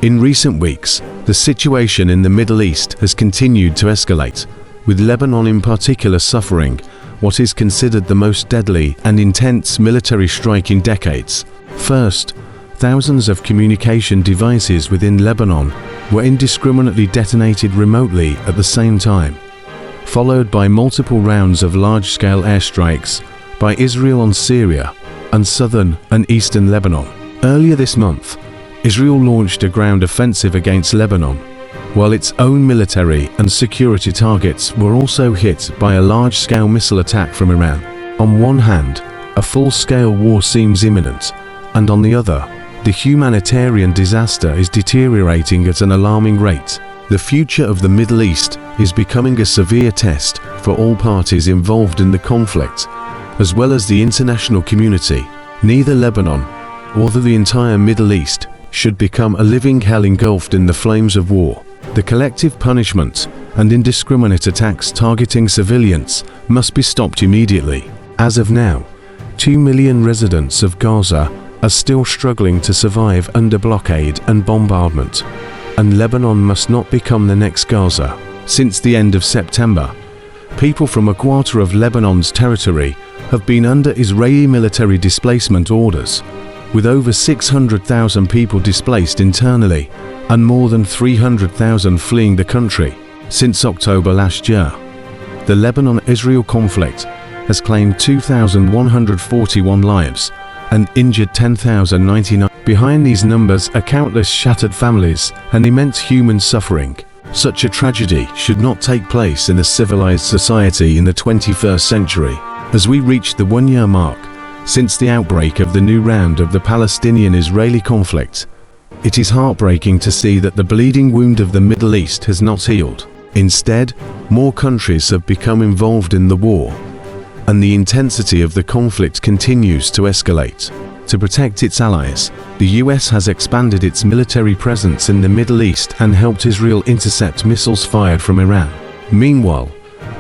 In recent weeks, the situation in the Middle East has continued to escalate, with Lebanon in particular suffering what is considered the most deadly and intense military strike in decades. First, thousands of communication devices within Lebanon were indiscriminately detonated remotely at the same time, followed by multiple rounds of large-scale airstrikes by Israel on Syria and southern and eastern Lebanon. Earlier this month, Israel launched a ground offensive against Lebanon, while its own military and security targets were also hit by a large-scale missile attack from Iran. On one hand, a full-scale war seems imminent, and on the other, the humanitarian disaster is deteriorating at an alarming rate. The future of the Middle East is becoming a severe test for all parties involved in the conflict, as well as the international community. Neither Lebanon or the entire Middle East should become a living hell engulfed in the flames of war. The collective punishment and indiscriminate attacks targeting civilians must be stopped immediately. As of now, 2 million residents of Gaza are still struggling to survive under blockade and bombardment, and Lebanon must not become the next Gaza. Since the end of September, people from a quarter of Lebanon's territory have been under Israeli military displacement orders, with over 600,000 people displaced internally and more than 300,000 fleeing the country. Since October last year, the Lebanon-Israel conflict has claimed 2,141 lives and injured 10,099. Behind these numbers are countless shattered families and immense human suffering. Such a tragedy should not take place in a civilized society in the 21st century. As we reach the one-year mark since the outbreak of the new round of the Palestinian-Israeli conflict, it is heartbreaking to see that the bleeding wound of the Middle East has not healed. Instead, more countries have become involved in the war, and the intensity of the conflict continues to escalate. To protect its allies, the US has expanded its military presence in the Middle East and helped Israel intercept missiles fired from Iran. Meanwhile,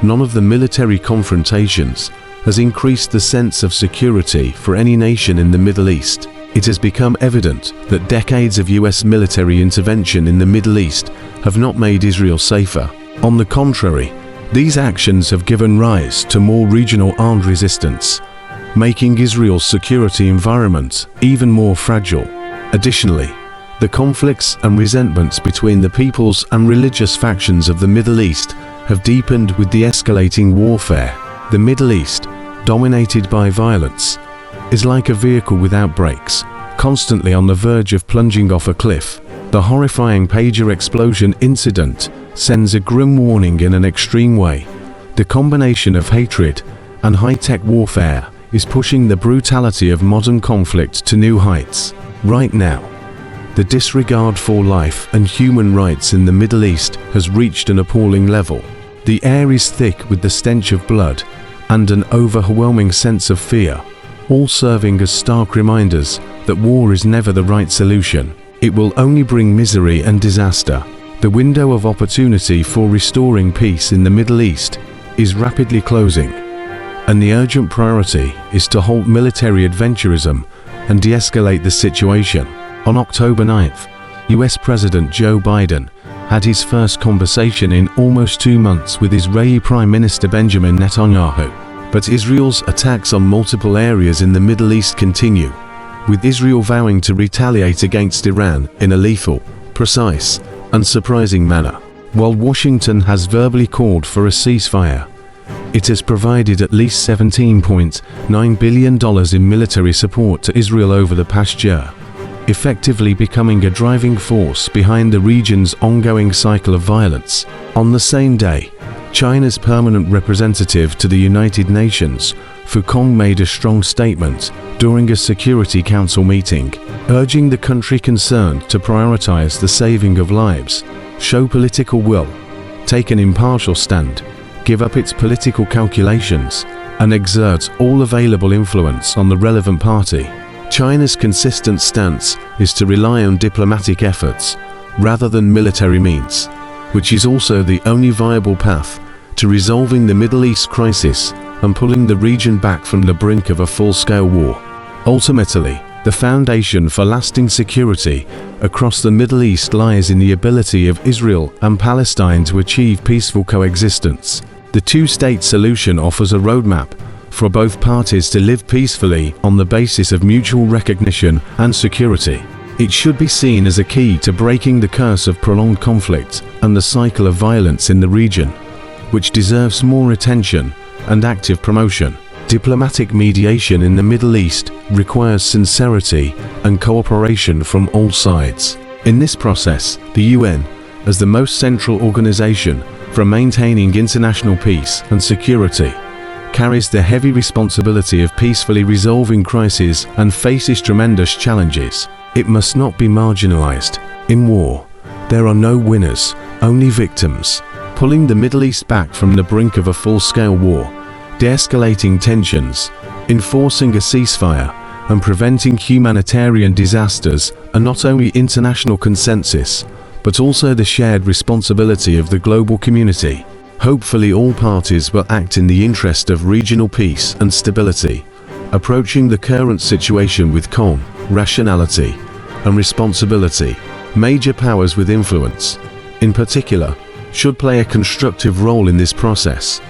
none of the military confrontations has increased the sense of security for any nation in the Middle East. It has become evident that decades of US military intervention in the Middle East have not made Israel safer. On the contrary, these actions have given rise to more regional armed resistance, making Israel's security environment even more fragile. Additionally, the conflicts and resentments between the peoples and religious factions of the Middle East have deepened with the escalating warfare. The Middle East, dominated by violence, is like a vehicle without brakes, constantly on the verge of plunging off a cliff. The horrifying pager explosion incident sends a grim warning in an extreme way. The combination of hatred and high-tech warfare is pushing the brutality of modern conflict to new heights. Right now, the disregard for life and human rights in the Middle East has reached an appalling level. The air is thick with the stench of blood and an overwhelming sense of fear, all serving as stark reminders that war is never the right solution. It will only bring misery and disaster. The window of opportunity for restoring peace in the Middle East is rapidly closing, and the urgent priority is to halt military adventurism and de-escalate the situation. On October 9th, US President Joe Biden had his first conversation in almost 2 months with Israeli Prime Minister Benjamin Netanyahu. But Israel's attacks on multiple areas in the Middle East continue, with Israel vowing to retaliate against Iran in a lethal, precise, and surprising manner. While Washington has verbally called for a ceasefire, it has provided at least $17.9 billion in military support to Israel over the past year, effectively becoming a driving force behind the region's ongoing cycle of violence. On the same day, China's permanent representative to the United Nations, Fu Kong, made a strong statement during a Security Council meeting, urging the country concerned to prioritize the saving of lives, show political will, take an impartial stand, give up its political calculations, and exert all available influence on the relevant party. China's consistent stance is to rely on diplomatic efforts rather than military means, which is also the only viable path to resolving the Middle East crisis and pulling the region back from the brink of a full-scale war. Ultimately, The foundation for lasting security across the Middle East lies in the ability of Israel and Palestine to achieve peaceful coexistence. The two-state solution offers a roadmap for both parties to live peacefully on the basis of mutual recognition and security. It should be seen as a key to breaking the curse of prolonged conflict and the cycle of violence in the region, which deserves more attention and active promotion. Diplomatic mediation in the Middle East requires sincerity and cooperation from all sides. In this process, the UN, as the most central organization for maintaining international peace and security, carries the heavy responsibility of peacefully resolving crises and faces tremendous challenges. It must not be marginalized. In war, there are no winners, only victims. Pulling the Middle East back from the brink of a full-scale war, de-escalating tensions, enforcing a ceasefire, and preventing humanitarian disasters are not only international consensus, but also the shared responsibility of the global community. Hopefully all parties will act in the interest of regional peace and stability, approaching the current situation with calm, rationality, and responsibility. Major powers with influence, in particular, should play a constructive role in this process.